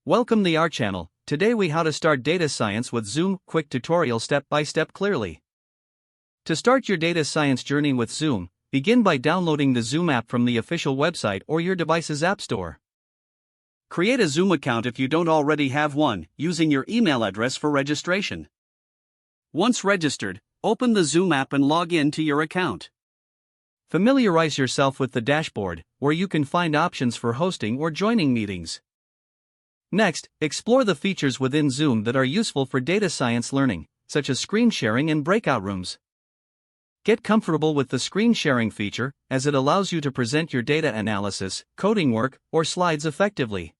Welcome to our channel. Today we how to start data science with Zoom, quick tutorial step by step clearly. To start your data science journey with Zoom, begin by downloading the Zoom app from the official website or your device's app store. Create a Zoom account if you don't already have one, using your email address for registration. Once registered, open the Zoom app and log in to your account. Familiarize yourself with the dashboard, where you can find options for hosting or joining meetings. Next, explore the features within Zoom that are useful for data science learning, such as screen sharing and breakout rooms. Get comfortable with the screen sharing feature, as it allows you to present your data analysis, coding work, or slides effectively.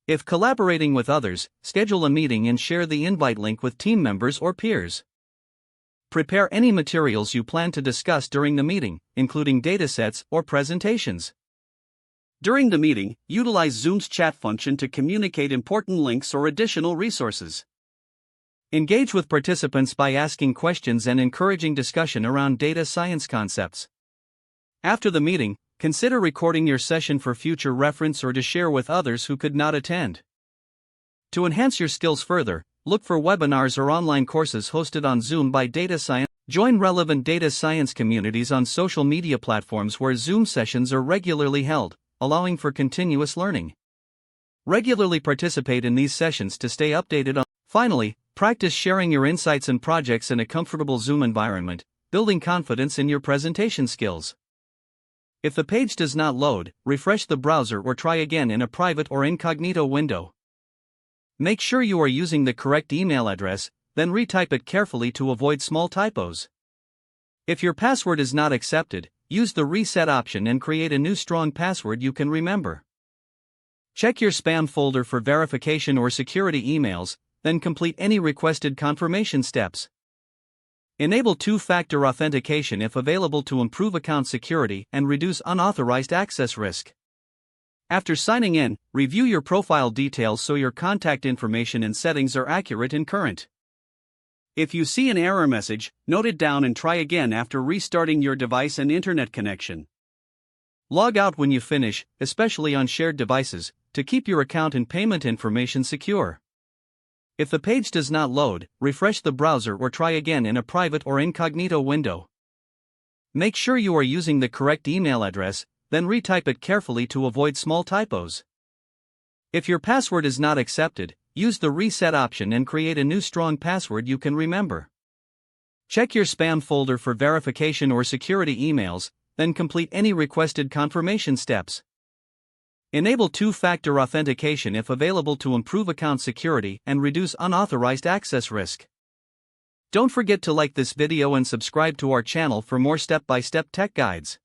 If collaborating with others, schedule a meeting and share the invite link with team members or peers. Prepare any materials you plan to discuss during the meeting, including datasets or presentations. During the meeting, utilize Zoom's chat function to communicate important links or additional resources. Engage with participants by asking questions and encouraging discussion around data science concepts. After the meeting, consider recording your session for future reference or to share with others who could not attend. To enhance your skills further, look for webinars or online courses hosted on Zoom by data science. Join relevant data science communities on social media platforms where Zoom sessions are regularly held, allowing for continuous learning. Regularly participate in these sessions to stay updated on. Finally, practice sharing your insights and projects in a comfortable Zoom environment, building confidence in your presentation skills. If the page does not load, refresh the browser or try again in a private or incognito window. Make sure you are using the correct email address, then retype it carefully to avoid small typos. If your password is not accepted, use the reset option and create a new strong password you can remember. Check your spam folder for verification or security emails, then complete any requested confirmation steps. Enable two-factor authentication if available to improve account security and reduce unauthorized access risk. After signing in, review your profile details so your contact information and settings are accurate and current. If you see an error message, note it down and try again after restarting your device and internet connection. Log out when you finish, especially on shared devices, to keep your account and payment information secure. If the page does not load, refresh the browser or try again in a private or incognito window. Make sure you are using the correct email address, then retype it carefully to avoid small typos. If your password is not accepted, use the reset option and create a new strong password you can remember. Check your spam folder for verification or security emails, then complete any requested confirmation steps. Enable two-factor authentication if available to improve account security and reduce unauthorized access risk. Don't forget to like this video and subscribe to our channel for more step-by-step tech guides.